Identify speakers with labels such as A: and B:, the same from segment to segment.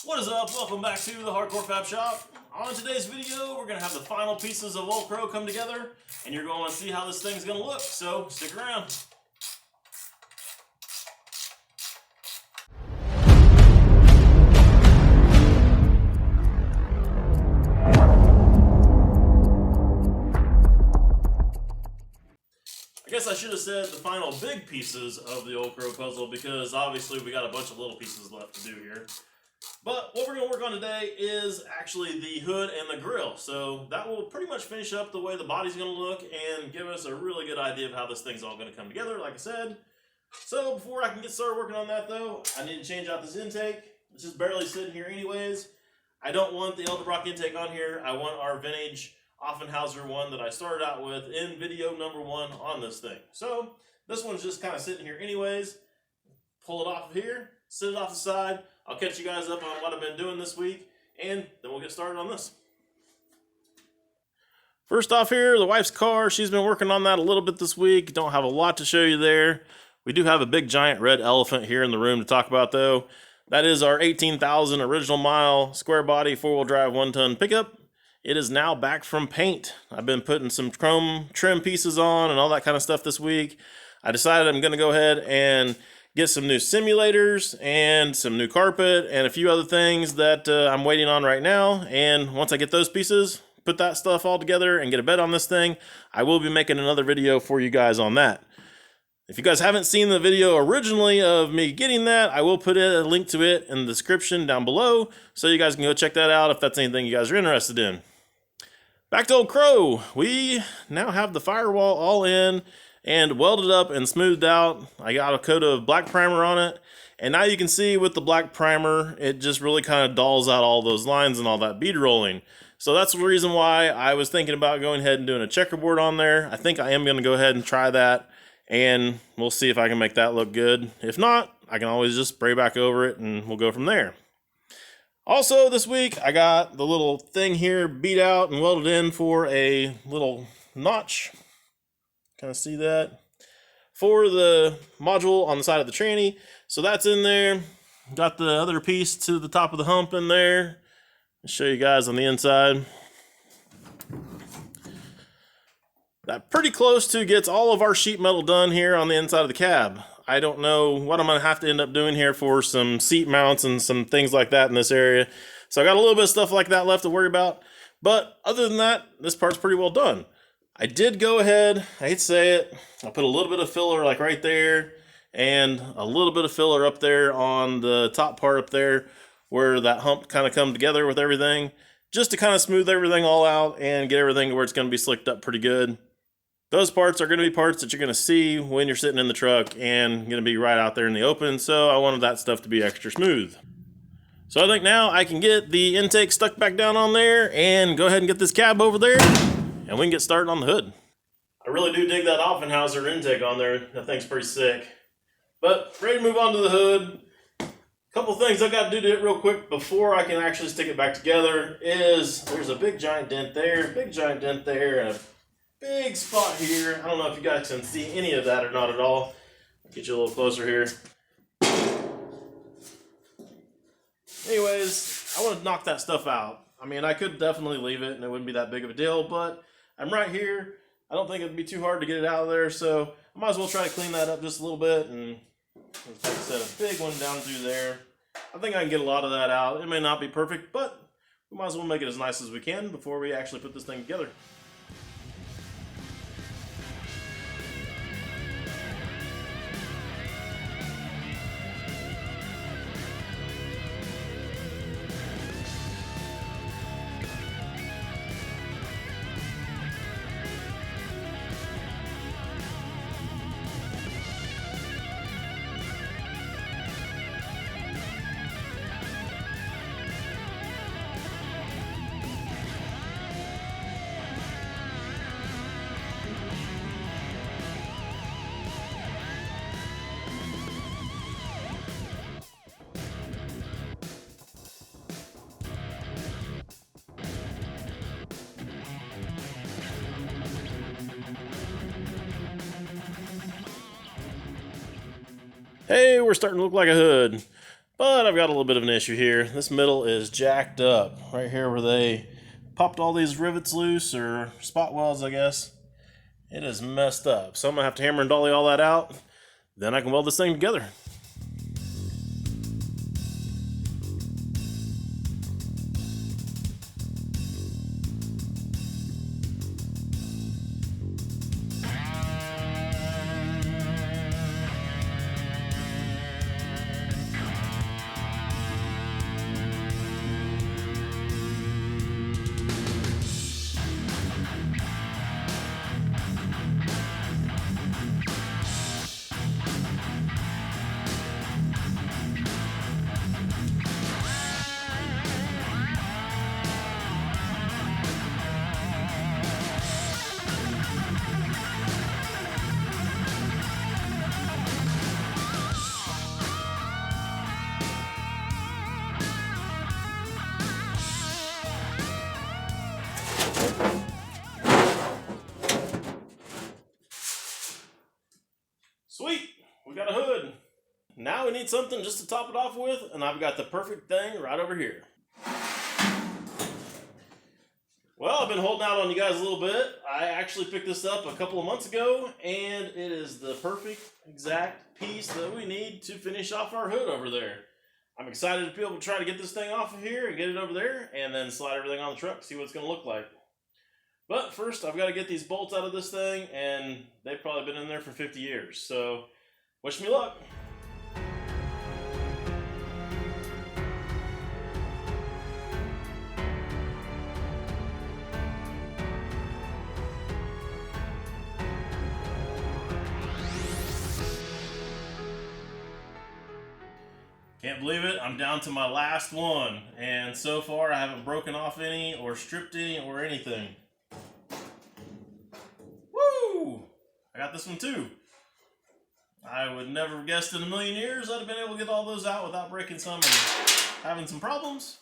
A: What is up? Welcome back to the Hardcore Fab Shop. On today's video, we're going to have the final pieces of Old Crow come together, and you're going to see how this thing's going to look, so stick around. I guess I should have said the final big pieces of the Old Crow puzzle, because obviously we got a bunch of little pieces left to do here. But what we're going to work on today is actually the hood and the grill. So that will pretty much finish up the way the body's going to look and give us a really good idea of how this thing's all going to come together, like I said. So before I can get started working on that though, I need to change out this intake. It's just barely sitting here anyways. I don't want the Edelbrock intake on here. I want our vintage Offenhauser one that I started out with in video number 1 on this thing. So this one's just kind of sitting here anyways. Pull it off of here, sit it off the side. I'll catch you guys up on what I've been doing this week, and then we'll get started on this. First off here, the wife's car. She's been working on that a little bit this week. Don't have a lot to show you there. We do have a big giant red elephant here in the room to talk about though. That is our 18,000 original mile square body 4-wheel drive 1-ton pickup. It is now back from paint. I've been putting some chrome trim pieces on and all that kind of stuff this week. I decided I'm going to go ahead and get some new simulators and some new carpet and a few other things that I'm waiting on right now. And once I get those pieces, put that stuff all together and get a bed on this thing, I will be making another video for you guys on that. If you guys haven't seen the video originally of me getting that, I will put a link to it in the description down below so you guys can go check that out if that's anything you guys are interested in. Back to Old Crow. We now have the firewall all in and welded up and smoothed out. I got a coat of black primer on it, and now you can see with the black primer it just really kind of dulls out all those lines and all that bead rolling. So that's the reason why I was thinking about going ahead and doing a checkerboard on there. I think I am going to go ahead and try that, and we'll see if I can make that look good. If not, I can always just spray back over it and we'll go from there. Also this week I got the little thing here beat out and welded in for a little notch. Kind of see that for the module on the side of the tranny. So that's in there. Got the other piece to the top of the hump in there. I'll show you guys on the inside. That pretty close to gets all of our sheet metal done here on the inside of the cab. I don't know what I'm going to have to end up doing here for some seat mounts and some things like that in this area. So I got a little bit of stuff like that left to worry about. But other than that, this part's pretty well done. I did go ahead, I hate to say it, I put a little bit of filler like right there and a little bit of filler up there on the top part up there where that hump kind of come together with everything, just to kind of smooth everything all out and get everything to where it's going to be slicked up pretty good. Those parts are going to be parts that you're going to see when you're sitting in the truck and going to be right out there in the open, so I wanted that stuff to be extra smooth. So I think now I can get the intake stuck back down on there and go ahead and get this cab over there, and we can get started on the hood. I really do dig that Offenhauser intake on there. That thing's pretty sick. But ready to move on to the hood. A couple things I got to do to it real quick before I can actually stick it back together is there's a big giant dent there, big giant dent there, and a big spot here. I don't know if you guys can see any of that or not at all. I'll get you a little closer here. Anyways, I want to knock that stuff out. I mean, I could definitely leave it and it wouldn't be that big of a deal, but I'm right here. I don't think it'd be too hard to get it out of there, so I might as well try to clean that up just a little bit. And like I said, a big one down through there. I think I can get a lot of that out. It may not be perfect, but we might as well make it as nice as we can before we actually put this thing together. Hey, we're starting to look like a hood. But I've got a little bit of an issue here. This middle is jacked up. Right here where they popped all these rivets loose, or spot welds, I guess. It is messed up. So I'm going to have to hammer and dolly all that out. Then I can weld this thing together. Sweet, we got a hood. Now we need something just to top it off with, and I've got the perfect thing right over here. Well, I've been holding out on you guys a little bit. I actually picked this up a couple of months ago, and it is the perfect exact piece that we need to finish off our hood over there. I'm excited to be able to try to get this thing off of here and get it over there, and then slide everything on the truck, see what it's going to look like. But first, I've got to get these bolts out of this thing, and they've probably been in there for 50 years. So, wish me luck. Can't believe it, I'm down to my last one. And so far, I haven't broken off any or stripped any or anything. Woo! I got this one too. I would never have guessed in a million years I'd have been able to get all those out without breaking some and having some problems.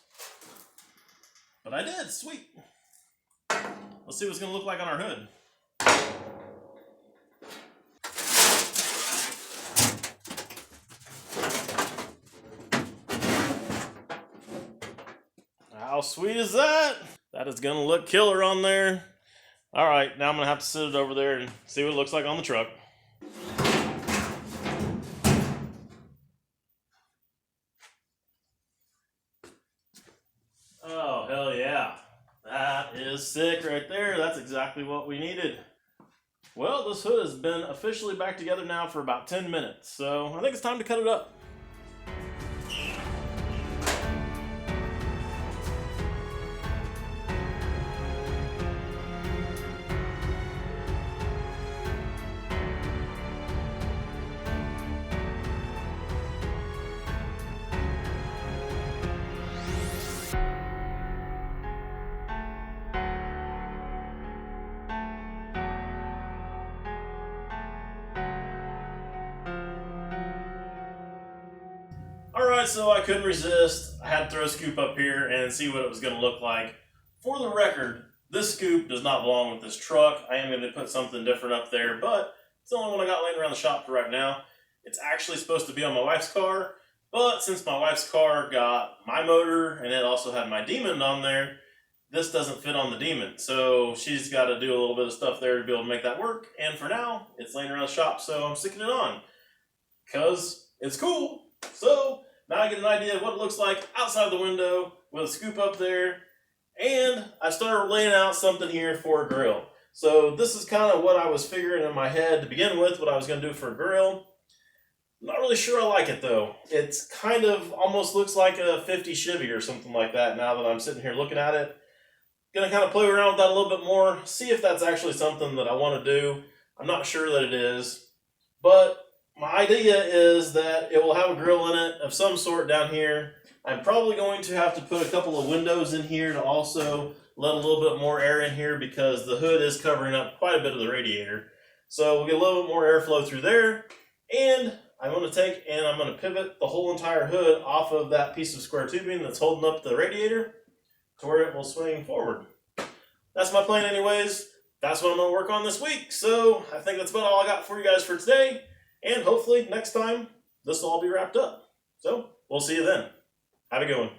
A: But I did, sweet. Let's see what it's gonna look like on our hood. How sweet is that? That is gonna look killer on there. All right, now I'm gonna have to sit it over there and see what it looks like on the truck. Oh, hell yeah. That is sick right there. That's exactly what we needed. Well, this hood has been officially back together now for about 10 minutes, so I think it's time to cut it up. Alright, so I couldn't resist. I had to throw a scoop up here and see what it was going to look like. For the record, this scoop does not belong with this truck. I am going to put something different up there, but it's the only one I got laying around the shop for right now. It's actually supposed to be on my wife's car, but since my wife's car got my motor and it also had my Demon on there, this doesn't fit on the Demon. So she's got to do a little bit of stuff there to be able to make that work. And for now, it's laying around the shop, so I'm sticking it on because it's cool. So now I get an idea of what it looks like outside the window with a scoop up there. And I started laying out something here for a grill. So this is kind of what I was figuring in my head to begin with, what I was going to do for a grill. I'm not really sure I like it though. It's kind of almost looks like a 50 Chevy or something like that now that I'm sitting here looking at it. Gonna kind of play around with that a little bit more, see if that's actually something that I want to do. I'm not sure that it is, but my idea is that it will have a grill in it of some sort down here. I'm probably going to have to put a couple of windows in here to also let a little bit more air in here because the hood is covering up quite a bit of the radiator. So we'll get a little bit more airflow through there. And I'm going to take and I'm going to pivot the whole entire hood off of that piece of square tubing that's holding up the radiator to where it will swing forward. That's my plan anyways. That's what I'm going to work on this week. So I think that's about all I got for you guys for today. And hopefully next time this will all be wrapped up. So We'll see you then. Have a good one.